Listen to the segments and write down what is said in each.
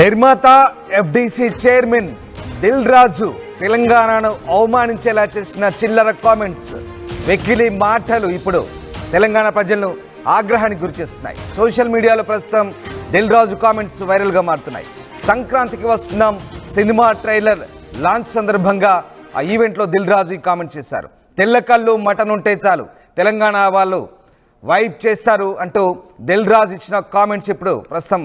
నిర్మాత FDC chairman Dil రాజు తెలంగాణను అవమానించేలా చేసిన చిల్లర కామెంట్స్, వెకిలి మాటలు ఇప్పుడు తెలంగాణ ప్రజలను ఆగ్రహానికి గురిచేస్తున్నాయి. సోషల్ మీడియాలో ప్రస్తుతం దిల్ రాజు కామెంట్స్ వైరల్గా మారుతున్నాయి. సంక్రాంతికి వస్తున్నాం సినిమా ట్రైలర్ లాంచ్ సందర్భంగా ఆ ఈవెంట్లో దిల్ రాజు ఈ కామెంట్ చేశారు. తెల్ల కళ్ళు మటన్ ఉంటే చాలు తెలంగాణ వాళ్ళు వైబ్ చేస్తారు అంటూ దిల్ రాజు ఇచ్చిన కామెంట్స్ ఇప్పుడు ప్రస్తుతం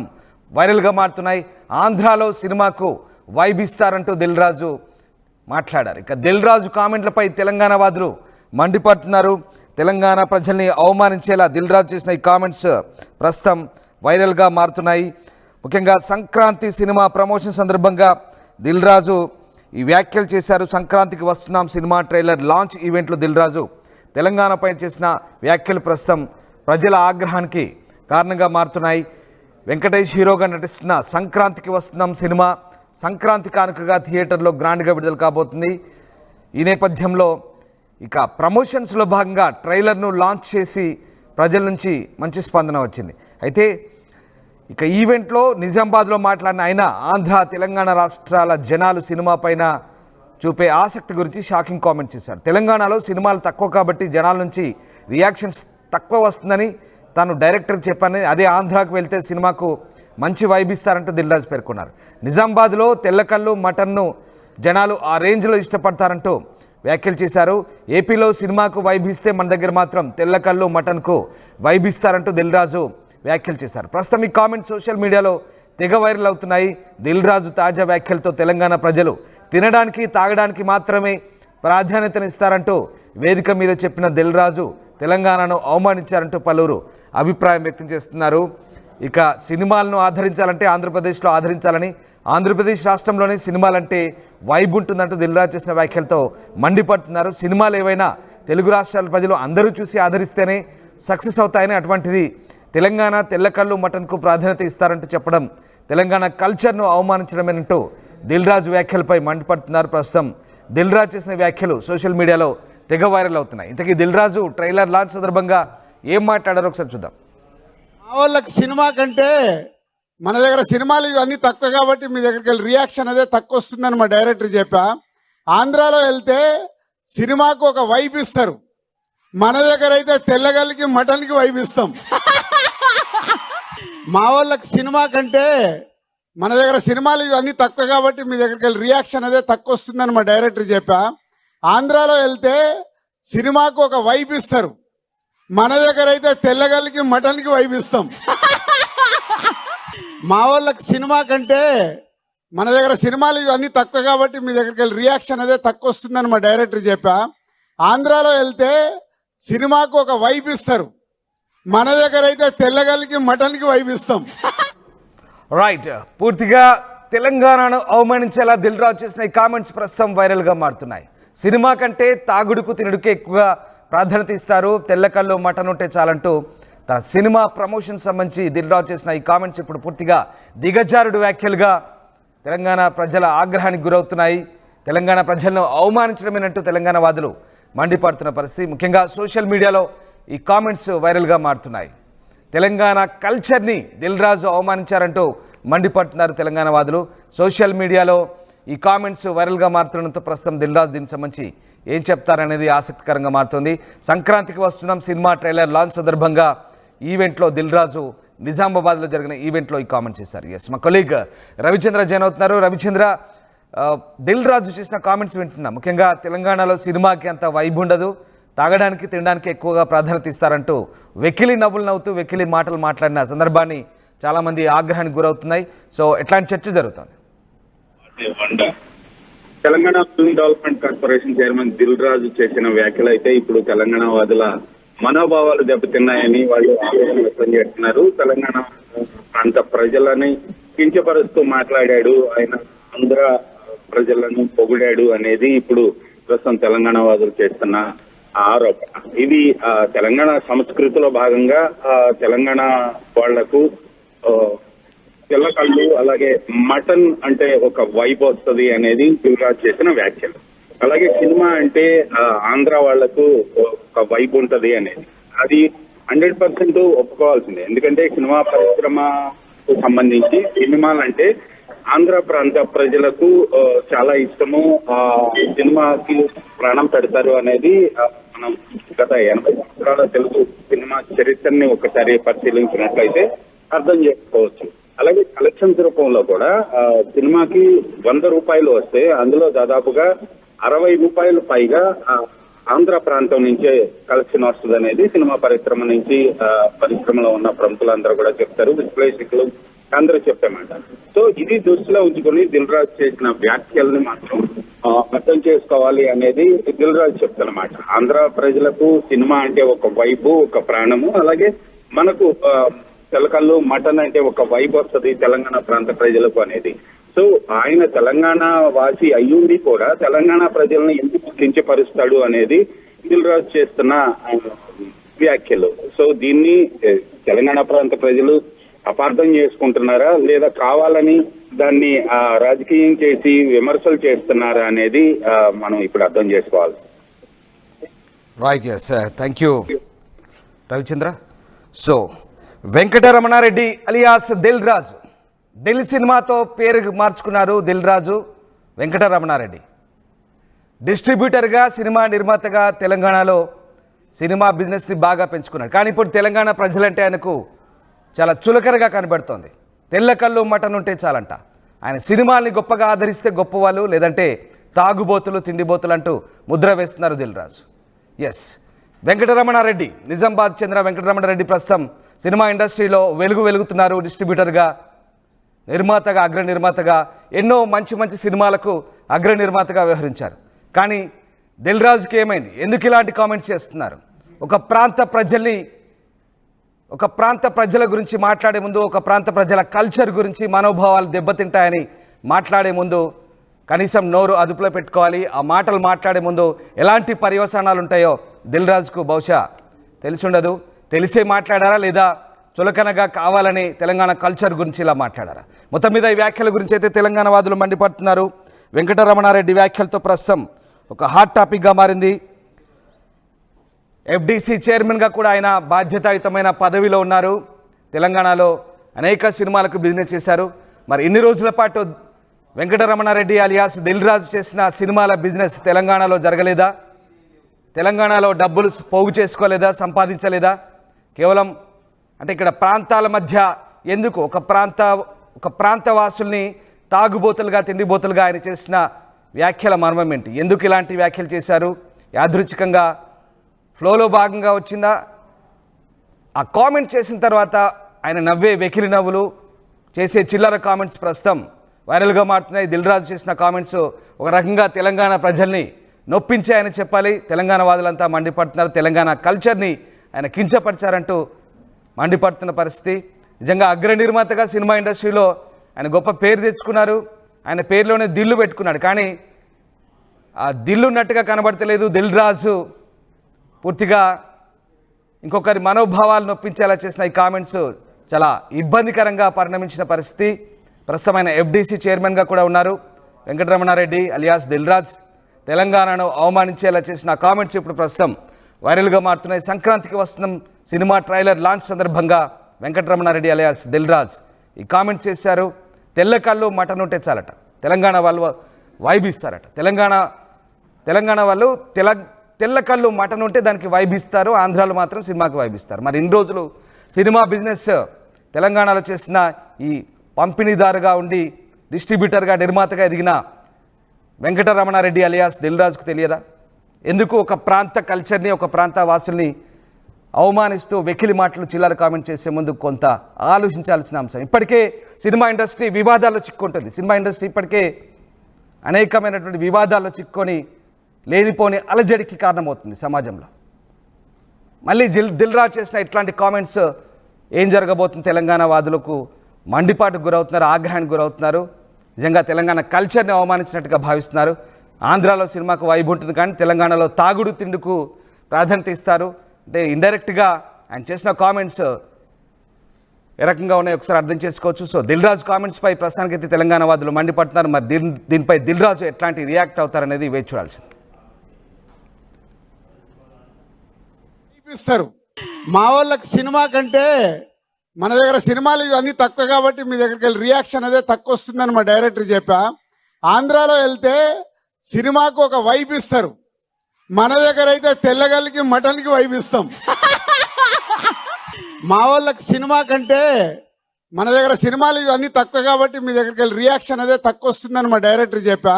వైరల్గా మారుతున్నాయి. ఆంధ్రాలో సినిమాకు వైబ్ ఇస్తారంటూ దిల్ రాజు మాట్లాడారు. ఇక దిల్ రాజు కామెంట్లపై తెలంగాణ వాదులు మండిపడుతున్నారు. తెలంగాణ ప్రజల్ని అవమానించేలా దిల్ రాజు చేసిన ఈ కామెంట్స్ ప్రస్తుతం వైరల్గా మారుతున్నాయి. ముఖ్యంగా సంక్రాంతి సినిమా ప్రమోషన్ సందర్భంగా దిల్ రాజు ఈ వ్యాఖ్యలు చేశారు. సంక్రాంతికి వస్తున్నాం సినిమా ట్రైలర్ లాంచ్ ఈవెంట్లో దిల్ రాజు తెలంగాణపై చేసిన వ్యాఖ్యలు ప్రస్తుతం ప్రజల ఆగ్రహానికి కారణంగా మారుతున్నాయి. వెంకటేష్ హీరోగా నటిస్తున్న సంక్రాంతికి వస్తున్నాం సినిమా సంక్రాంతి కానుకగా థియేటర్లో గ్రాండ్గా విడుదల కాబోతుంది. ఈ నేపథ్యంలో ఇక ప్రమోషన్స్లో భాగంగా ట్రైలర్ను లాంచ్ చేసి ప్రజల నుంచి మంచి స్పందన వచ్చింది. అయితే ఇక ఈవెంట్లో నిజామాబాద్లో మాట్లాడిన ఆయన ఆంధ్ర తెలంగాణ రాష్ట్రాల జనాలు సినిమా పైన చూపే ఆసక్తి గురించి షాకింగ్ కామెంట్ చేశారు. తెలంగాణలో సినిమాలు తక్కువ కాబట్టి జనాల నుంచి రియాక్షన్స్ తక్కువ వస్తుందని తాను డైరెక్టర్కి చెప్పాను. అదే ఆంధ్రాకు వెళ్తే సినిమాకు మంచి వైబ్ ఇస్తారంటూ దిల్ రాజు పేర్కొన్నారు. నిజామాబాద్లో తెల్లకల్లు మటన్ను జనాలు ఆ రేంజ్లో ఇష్టపడతారంటూ వ్యాఖ్యలు చేశారు. ఏపీలో సినిమాకు వైబ్ ఇస్తే మన దగ్గర మాత్రం తెల్లకల్లు మటన్కు వైబ్ ఇస్తారంటూ దిల్ రాజు వ్యాఖ్యలు చేశారు. ప్రస్తుతం ఈ కామెంట్స్ సోషల్ మీడియాలో తెగ వైరల్ అవుతున్నాయి. దిల్ రాజు తాజా వ్యాఖ్యలతో తెలంగాణ ప్రజలు తినడానికి తాగడానికి మాత్రమే ప్రాధాన్యతనిస్తారంటూ వేదిక మీద చెప్పిన దిల్ రాజు తెలంగాణను అవమానించారంటూ పలువురు అభిప్రాయం వ్యక్తం చేస్తున్నారు. ఇక సినిమాలను ఆదరించాలంటే ఆంధ్రప్రదేశ్లో ఆదరించాలని, ఆంధ్రప్రదేశ్ రాష్ట్రంలోనే సినిమాలంటే వైబ్ ఉంటుందంటూ దిల్ రాజు చేసిన వ్యాఖ్యలతో మండిపడుతున్నారు. సినిమాలు ఏవైనా తెలుగు రాష్ట్రాల ప్రజలు అందరూ చూసి ఆదరిస్తేనే సక్సెస్ అవుతాయని, అటువంటిది తెలంగాణ తెల్లకల్లు మటన్కు ప్రాధాన్యత ఇస్తారంటూ చెప్పడం తెలంగాణ కల్చర్ను అవమానించడమేనంటూ దిల్ రాజు వ్యాఖ్యలపై మండిపడుతున్నారు. ప్రస్తుతం దిల్ రాజు చేసిన వ్యాఖ్యలు సోషల్ మీడియాలో తెగ వైరల్ అవుతున్నాయి. ఇంతకీ దిల్ రాజు ట్రైలర్ లాంచ్ సందర్భంగా ఏం మాట్లాడారో ఒకసారి చూద్దాం. మా వాళ్ళకి సినిమా కంటే మన దగ్గర సినిమాలు ఇవన్నీ తక్కువ కాబట్టి మీ దగ్గరికి వెళ్ళి రియాక్షన్ అదే తక్కువ వస్తుందని మా డైరెక్టర్ చెప్పా. ఆంధ్రాలో వెళ్తే సినిమాకు ఒక వైబ్ ఇస్తారు, మన దగ్గర అయితే తెల్లగల్లికి మటన్కి వైబ్ ఇస్తాం. మా వాళ్ళకి సినిమా కంటే మన దగ్గర సినిమాలు ఇవన్నీ తక్కువ కాబట్టి మీ దగ్గరికి వెళ్ళి రియాక్షన్ అదే తక్కువ వస్తుందని మా డైరెక్టర్ చెప్పా. ఆంధ్రాలో వెళ్తే సినిమాకు ఒక వైబ్ ఇస్తారు, మన దగ్గర అయితే తెల్లగల్లికి మటన్కి వైబ్ ఇస్తాం. మా వాళ్ళకి సినిమా కంటే మన దగ్గర సినిమాలు ఇవన్నీ తక్కువ కాబట్టి మీ దగ్గరికి వెళ్ళి రియాక్షన్ అదే తక్కువ వస్తుందని మా డైరెక్టర్ చెప్పా. ఆంధ్రాలో వెళ్తే సినిమాకు ఒక వైబ్ ఇస్తారు, మన దగ్గర అయితే తెల్లగల్లికి మటన్కి వైబ్ ఇస్తాం. రైట్, పూర్తిగా తెలంగాణను అవమానించేలా దిల్ రాజు చేసిన ఈ కామెంట్స్ ప్రస్తుతం వైరల్గా మారుతున్నాయి. సినిమా కంటే తాగుడుకు తినుడుకే ఎక్కువగా ప్రాధాన్యత ఇస్తారు, తెల్లకల్లు మటన్ ఉంటే చాలంటూ తన సినిమా ప్రమోషన్ సంబంధించి దిల్ రాజు చేసిన ఈ కామెంట్స్ ఇప్పుడు పూర్తిగా దిగజారుడు వ్యాఖ్యలుగా తెలంగాణ ప్రజల ఆగ్రహానికి గురవుతున్నాయి. తెలంగాణ ప్రజలను అవమానించడమేనంటూ తెలంగాణ వాదులు మండిపడుతున్న పరిస్థితి. ముఖ్యంగా సోషల్ మీడియాలో ఈ కామెంట్స్ వైరల్గా మారుతున్నాయి. తెలంగాణ కల్చర్ని దిల్ రాజు అవమానించారంటూ మండిపడుతున్నారు తెలంగాణ వాదులు. సోషల్ మీడియాలో ఈ కామెంట్స్ వైరల్గా మారుతుండడంతో ప్రస్తుతం దిల్ రాజు దీనికి సంబంధించి ఏం చెప్తారనేది ఆసక్తికరంగా మారుతుంది. సంక్రాంతికి వస్తున్నాం సినిమా ట్రైలర్ లాంచ్ సందర్భంగా ఈవెంట్లో దిల్ రాజు నిజామాబాద్లో జరిగిన ఈవెంట్లో ఈ కామెంట్ చేశారు. ఎస్, మా కొలీగ్ రవిచంద్ర జాయిన్ అవుతున్నారు. రవిచంద్ర, దిల్ రాజు చేసిన కామెంట్స్ వింటున్నా. ముఖ్యంగా తెలంగాణలో సినిమాకి అంత వైబ్ ఉండదు, తాగడానికి తినడానికి ఎక్కువగా ప్రాధాన్యత ఇస్తారంటూ వెకిలి నవ్వులు నవ్వుతూ వెకిలి మాటలు మాట్లాడిన సందర్భాన్ని చాలామంది ఆగ్రహానికి గురవుతున్నాయి. సో ఎట్లాంటి చర్చ జరుగుతుంది? Telangana film development corporation chairman Dil Raju చేసిన వ్యాఖ్యలు అయితే ఇప్పుడు తెలంగాణ వాదుల మనోభావాలు దెబ్బతిన్నాయని వాళ్ళు ఆందోళన వ్యక్తం చేస్తున్నారు. తెలంగాణ ప్రాంత ప్రజలని కించపరుస్తూ మాట్లాడాడు, ఆయన ఆంధ్ర ప్రజలను పొగిడాడు అనేది ఇప్పుడు ప్రస్తుతం తెలంగాణ వాదులు చేస్తున్న ఆరోపణ. ఇది తెలంగాణ సంస్కృతిలో భాగంగా తెలంగాణ వాళ్లకు తెల్లకళ్ళు అలాగే మటన్ అంటే ఒక వైబ్ వస్తుంది అనేది దిల్ రాజు చేసిన వ్యాఖ్యలు. అలాగే సినిమా అంటే ఆంధ్ర వాళ్లకు ఒక వైబ్ ఉంటది అనేది అది 100% ఒప్పుకోవాల్సిందే. ఎందుకంటే సినిమా పరిశ్రమకు సంబంధించి సినిమాలు అంటే ఆంధ్ర ప్రాంత ప్రజలకు చాలా ఇష్టము. సినిమాకి ప్రాణం పెడతారు అనేది మనం గత 80 సంవత్సరాల తెలుగు సినిమా చరిత్రని ఒకసారి పరిశీలించినట్లయితే అర్థం చేసుకోవచ్చు. అలాగే కలెక్షన్స్ రూపంలో కూడా సినిమాకి 100 రూపాయలు వస్తే అందులో దాదాపుగా 60 రూపాయలు పైగా ఆంధ్ర ప్రాంతం నుంచే కలెక్షన్ వస్తుంది అనేది సినిమా పరిశ్రమ నుంచి పరిశ్రమలో ఉన్న ప్రముఖులందరూ కూడా చెప్తారు, విశ్లేషకులు అందరూ చెప్పామాట. సో ఇది దృష్టిలో ఉంచుకొని దిల్ రాజు చేసిన వ్యాఖ్యల్ని మాత్రం అర్థం చేసుకోవాలి అనేది దిల్ రాజు చెప్తానమాట. ఆంధ్ర ప్రజలకు సినిమా అంటే ఒక వైబు, ఒక ప్రాణము. అలాగే మనకు తెలకల్లు మటన్ అంటే ఒక వైబ్ వస్తుంది తెలంగాణ ప్రాంత ప్రజలకు అనేది. సో ఆయన తెలంగాణ వాసి అయ్యుండి కూడా తెలంగాణ ప్రజలను ఎందుకు కించపరుస్తాడు అనేది దిల్ రాజు చేస్తున్న వ్యాఖ్యలు. సో దీన్ని తెలంగాణ ప్రాంత ప్రజలు అపార్థం చేసుకుంటున్నారా లేదా కావాలని దాన్ని రాజకీయం చేసి విమర్శలు చేస్తున్నారా అనేది మనం ఇప్పుడు అర్థం చేసుకోవాలి. Right, yes, thank you Ravichandra. So Venkataramana Reddy alias Dil Raju, Dil సినిమాతో పేరు మార్చుకున్నారు దిల్ రాజు వెంకటరమణారెడ్డి. డిస్ట్రిబ్యూటర్గా, సినిమా నిర్మాతగా తెలంగాణలో సినిమా బిజినెస్ని బాగా పెంచుకున్నాడు. కానీ ఇప్పుడు తెలంగాణ ప్రజలంటే ఆయనకు చాలా చులకరగా కనబడుతోంది. తెల్ల కళ్ళు మటన్ ఉంటే చాలంట. ఆయన సినిమాల్ని గొప్పగా ఆదరిస్తే గొప్పవాళ్ళు, లేదంటే తాగుబోతులు, తిండిబోతులు అంటూ ముద్ర వేస్తున్నారు దిల్ రాజు. ఎస్, వెంకటరమణారెడ్డి, నిజామాబాద్ చెందిన వెంకటరమణారెడ్డి ప్రస్తుతం సినిమా ఇండస్ట్రీలో వెలుగుతున్నారు. డిస్ట్రిబ్యూటర్గా, నిర్మాతగా, అగ్ర నిర్మాతగా ఎన్నో మంచి మంచి సినిమాలకు అగ్ర నిర్మాతగా వ్యవహరించారు. కానీ దిల్ రాజుకి ఏమైంది? ఎందుకు ఇలాంటి కామెంట్స్ చేస్తున్నారు? ఒక ప్రాంత ప్రజల గురించి మాట్లాడే ముందు, ఒక ప్రాంత ప్రజల కల్చర్ గురించి, మనోభావాలు దెబ్బతింటాయని మాట్లాడే ముందు కనీసం నోరు అదుపులో పెట్టుకోవాలి. ఆ మాటలు మాట్లాడే ముందు ఎలాంటి పర్యవసానాలు ఉంటాయో దిల్ రాజుకు బహుశా తెలిసి ఉండదు. తెలిసే మాట్లాడారా లేదా చులకనగా కావాలని తెలంగాణ కల్చర్ గురించి ఇలా మాట్లాడారా? మొత్తం మీద ఈ వ్యాఖ్యల గురించి అయితే తెలంగాణ వాదులు మండిపడుతున్నారు. వెంకటరమణారెడ్డి వ్యాఖ్యలతో ప్రస్తుతం ఒక హాట్ టాపిక్గా మారింది. ఎఫ్డీసీ చైర్మన్గా కూడా ఆయన బాధ్యతాయుతమైన పదవిలో ఉన్నారు. తెలంగాణలో అనేక సినిమాలకు బిజినెస్ చేశారు. మరి ఇన్ని రోజుల పాటు వెంకటరమణారెడ్డి అలియాస్ దిల్ రాజు చేసిన సినిమాల బిజినెస్ తెలంగాణలో జరగలేదా? తెలంగాణలో డబ్బులు పోగు చేసుకోలేదా? సంపాదించలేదా? కేవలం అంటే ఇక్కడ ప్రాంతాల మధ్య ఎందుకు ఒక ప్రాంత వాసుల్ని తాగుబోతులుగా, తిండిబోతులుగా ఆయన చేసిన వ్యాఖ్యల మర్మం ఏంటి? ఎందుకు ఇలాంటి వ్యాఖ్యలు చేశారు? యాదృచ్ఛికంగా ఫ్లోలో భాగంగా వచ్చిందా? ఆ కామెంట్ చేసిన తర్వాత ఆయన నవ్వే వెకిలి నవ్వులు, చేసే చిల్లర కామెంట్స్ ప్రస్తుతం వైరల్గా మారుతున్నాయి. దిల్ రాజు చేసిన కామెంట్స్ ఒక రకంగా తెలంగాణ ప్రజల్ని నొప్పించాయని చెప్పాలి. తెలంగాణ వాదులంతా మండిపడుతున్నారు. తెలంగాణ కల్చర్ని ఆయన కించపరిచారంటూ మండిపడుతున్న పరిస్థితి. నిజంగా అగ్ర నిర్మాతగా సినిమా ఇండస్ట్రీలో ఆయన గొప్ప పేరు తెచ్చుకున్నారు. ఆయన పేరులోనే దిల్లు పెట్టుకున్నాడు. కానీ ఆ దిల్లు ఉన్నట్టుగా కనబడతలేదు. దిల్ రాజు పూర్తిగా ఇంకొకరి మనోభావాలు నొప్పించేలా చేసిన ఈ కామెంట్స్ చాలా ఇబ్బందికరంగా పరిణమించిన పరిస్థితి. ప్రస్తుతం ఆయన ఎఫ్డీసీ చైర్మన్గా కూడా ఉన్నారు వెంకటరమణారెడ్డి అలియాస్ దిల్ రాజ్. తెలంగాణను అవమానించేలా చేసిన కామెంట్స్ ఇప్పుడు ప్రస్తుతం వైరల్గా మారుతున్నాయి. సంక్రాంతికి వస్తున్న సినిమా ట్రైలర్ లాంచ్ సందర్భంగా వెంకటరమణారెడ్డి అలియాస్ దిల్ రాజ్ ఈ కామెంట్స్ చేశారు. తెల్ల కళ్ళు మటన్ ఉంటే చాలట, తెలంగాణ వాళ్ళు వైబ్ ఇస్తారట. తెలంగాణ వాళ్ళు తెల్ల కళ్ళు మటన్ ఉంటే దానికి వైబ్ ఇస్తారు, ఆంధ్రాలో మాత్రం సినిమాకి వైబ్ ఇస్తారు. మరి ఇన్ని రోజులు సినిమా బిజినెస్ తెలంగాణలో చేసిన ఈ పంపిణీదారుగా ఉండి డిస్ట్రిబ్యూటర్గా, నిర్మాతగా ఎదిగిన వెంకటరమణారెడ్డి అలియాస్ దిల్ రాజుకు తెలియదా? ఎందుకు ఒక ప్రాంత కల్చర్ని, ఒక ప్రాంత వాసుల్ని అవమానిస్తూ వెకిలి మాటలు, చిల్లర కామెంట్ చేసే ముందు కొంత ఆలోచించాల్సిన అంశం. ఇప్పటికే సినిమా ఇండస్ట్రీ వివాదాల్లో చిక్కుంటుంది. సినిమా ఇండస్ట్రీ ఇప్పటికే అనేకమైనటువంటి వివాదాల్లో చిక్కుకొని లేనిపోని అలజడికి కారణమవుతుంది సమాజంలో. మళ్ళీ దిల్ రాజు చేసిన ఇట్లాంటి కామెంట్స్ ఏం జరగబోతుంది? తెలంగాణ వాదులకు మండిపాటుకు గురవుతున్నారు, ఆగ్రహానికి గురవుతున్నారు. నిజంగా తెలంగాణ కల్చర్ని అవమానించినట్టుగా భావిస్తున్నారు. ఆంధ్రాలో సినిమాకు వైబ్ ఉంటుంది, కానీ తెలంగాణలో తాగుడు తిండుకు ప్రాధాన్యత ఇస్తారు. అంటే ఇండైరెక్ట్గా ఆయన చేసిన కామెంట్స్ ఏ రకంగా ఉన్నాయో ఒకసారి అర్థం చేసుకోవచ్చు. సో దిల్ రాజు కామెంట్స్పై ప్రస్తుతానికైతే తెలంగాణ వాదులు మండిపడుతున్నారు. మరి దీనిపై దిల్ రాజు ఎట్లాంటి రియాక్ట్ అవుతారనేది వేచి చూడాల్సింది. మా వాళ్ళకి సినిమా కంటే మన దగ్గర సినిమాలు ఇవన్నీ తక్కువ కాబట్టి మీ దగ్గరికి వెళ్ళి రియాక్షన్ అదే తక్కువ వస్తుందని మా డైరెక్టర్ చెప్పా. ఆంధ్రాలో వెళ్తే సినిమాకు ఒక వైబ్ ఇస్తారు, మన దగ్గర అయితే తెల్లగల్లికి మటన్కి వైబ్ ఇస్తాం. మా వాళ్ళకి సినిమా కంటే మన దగ్గర సినిమాలు ఇవన్నీ తక్కువ కాబట్టి మీ దగ్గరికి వెళ్ళి రియాక్షన్ అదే తక్కువ వస్తుందని మా డైరెక్టర్ చెప్పా.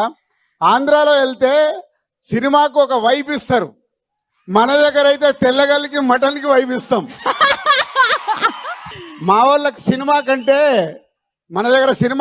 ఆంధ్రాలో వెళ్తే సినిమాకు ఒక వైబ్ ఇస్తారు, మన దగ్గర అయితే తెల్లగల్లికి మటన్కి వైబ్ ఇస్తాం. మా వాళ్ళకి సినిమా కంటే మన దగ్గర సినిమా